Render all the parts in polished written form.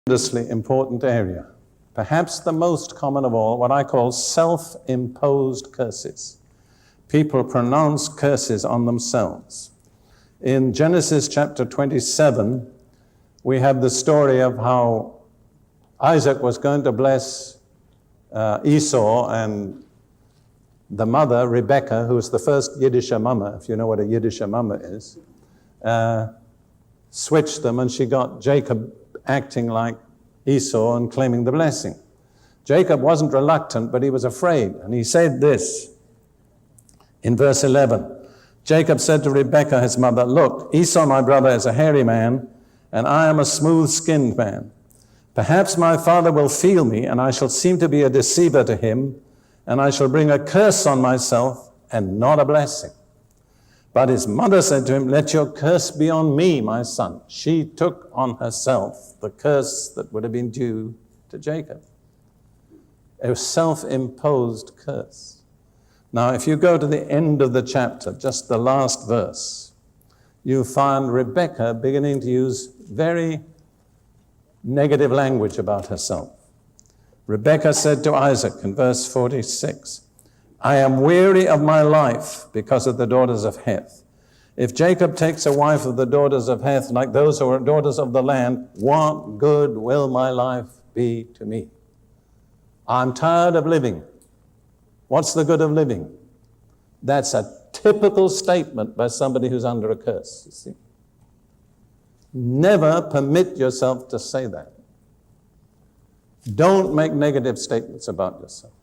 tremendously important area. Perhaps the most common of all, what I call self-imposed curses. People pronounce curses on themselves. In Genesis chapter 27, we have the story of how Isaac was going to bless Esau, and the mother, Rebecca, who was the first Yiddish mama, if you know what a Yiddish mama is, switched them, and she got Jacob acting like Esau and claiming the blessing. Jacob wasn't reluctant, but he was afraid, and he said this in verse 11. Jacob said to Rebekah, his mother, "Look, Esau, my brother, is a hairy man, and I am a smooth-skinned man. Perhaps my father will feel me, and I shall seem to be a deceiver to him, and I shall bring a curse on myself and not a blessing." But his mother said to him, "Let your curse be on me, my son." She took on herself the curse that would have been due to Jacob. A self-imposed curse. Now, if you go to the end of the chapter, just the last verse, you find Rebekah beginning to use very negative language about herself. Rebekah said to Isaac in verse 46, "I am weary of my life because of the daughters of Heth. If Jacob takes a wife of the daughters of Heth, like those who are daughters of the land, what good will my life be to me? I'm tired of living. What's the good of living?" That's a typical statement by somebody who's under a curse, you see. Never permit yourself to say that. Don't make negative statements about yourself.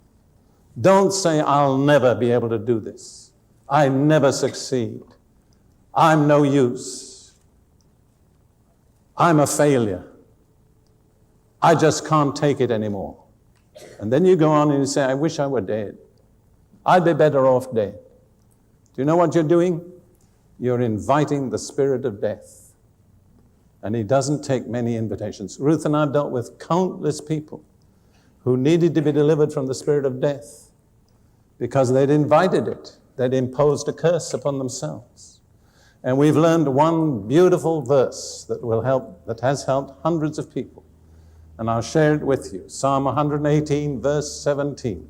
Don't say, "I'll never be able to do this. I never succeed. I'm no use. I'm a failure. I just can't take it anymore." And then you go on and you say, "I wish I were dead. I'd be better off dead." Do you know what you're doing? You're inviting the spirit of death. And he doesn't take many invitations. Ruth and I have dealt with countless people who needed to be delivered from the spirit of death because they'd invited it. They'd imposed a curse upon themselves. And we've learned one beautiful verse that has helped hundreds of people. And I'll share it with you. Psalm 118, verse 17.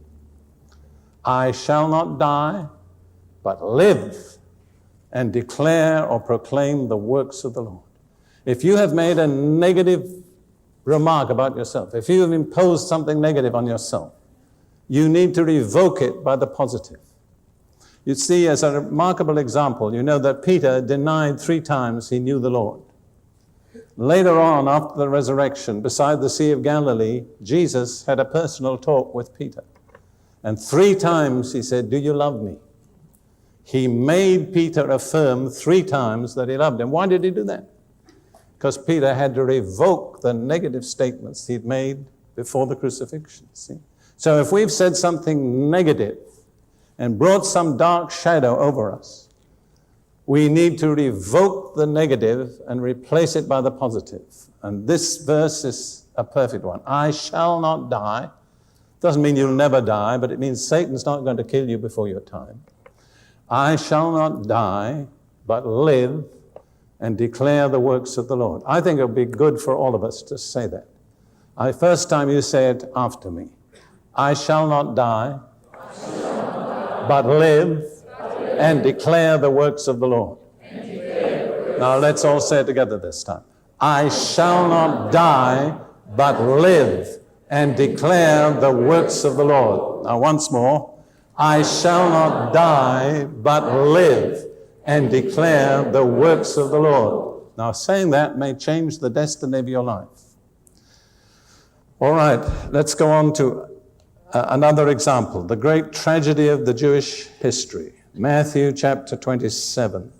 "I shall not die, but live and declare or proclaim the works of the Lord." If you have made a negative remark about yourself, if you have imposed something negative on yourself, you need to revoke it by the positive. You see, as a remarkable example, you know that Peter denied 3 times he knew the Lord. Later on, after the resurrection, beside the Sea of Galilee, Jesus had a personal talk with Peter. And 3 times he said, "Do you love me?" He made Peter affirm 3 times that he loved him. Why did he do that? Because Peter had to revoke the negative statements he'd made before the crucifixion. See? So if we've said something negative and brought some dark shadow over us, we need to revoke the negative and replace it by the positive. And this verse is a perfect one. "I shall not die." Doesn't mean you'll never die, but it means Satan's not going to kill you before your time. "I shall not die, but live and declare the works of the Lord." I think it would be good for all of us to say that. First time you say it after me. "I shall not die, but live and declare the works of the Lord." Now let's all say it together this time. "I shall not die, but live and declare the works of the Lord." Now once more. "I shall not die, but live and declare the works of the Lord." Now saying that may change the destiny of your life. All right, let's go on to another example, the great tragedy of the Jewish history. Matthew chapter 27.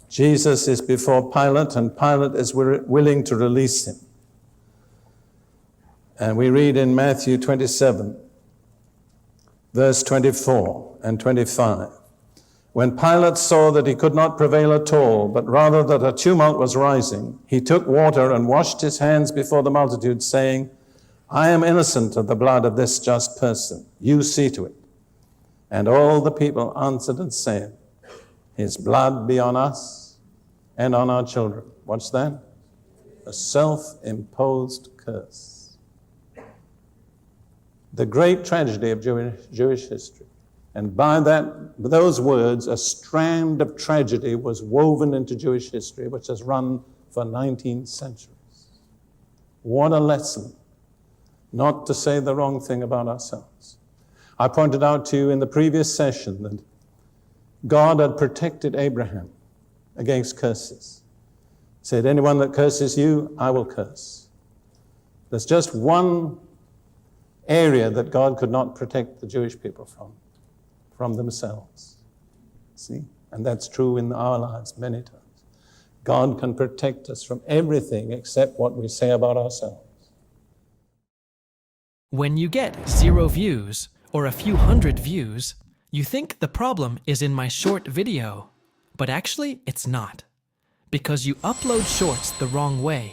Jesus is before Pilate, and Pilate is willing to release him. And we read in Matthew 27, verse 24 and 25. "When Pilate saw that he could not prevail at all, but rather that a tumult was rising, he took water and washed his hands before the multitude, saying, 'I am innocent of the blood of this just person. You see to it.' And all the people answered and said, 'His blood be on us and on our children.'" What's that? a self-imposed curse. The great tragedy of Jewish history. And by those words, a strand of tragedy was woven into Jewish history, which has run for 19 centuries. What a lesson, not to say the wrong thing about ourselves. I pointed out to you in the previous session that God had protected Abraham against curses. He said, anyone that curses you, I will curse. There's just one area that God could not protect the Jewish people from themselves. See? And that's true in our lives many times. God can protect us from everything except what we say about ourselves. When you get 0 views or a few hundred views, you think the problem is in my short video, but actually it's not, because you upload shorts the wrong way.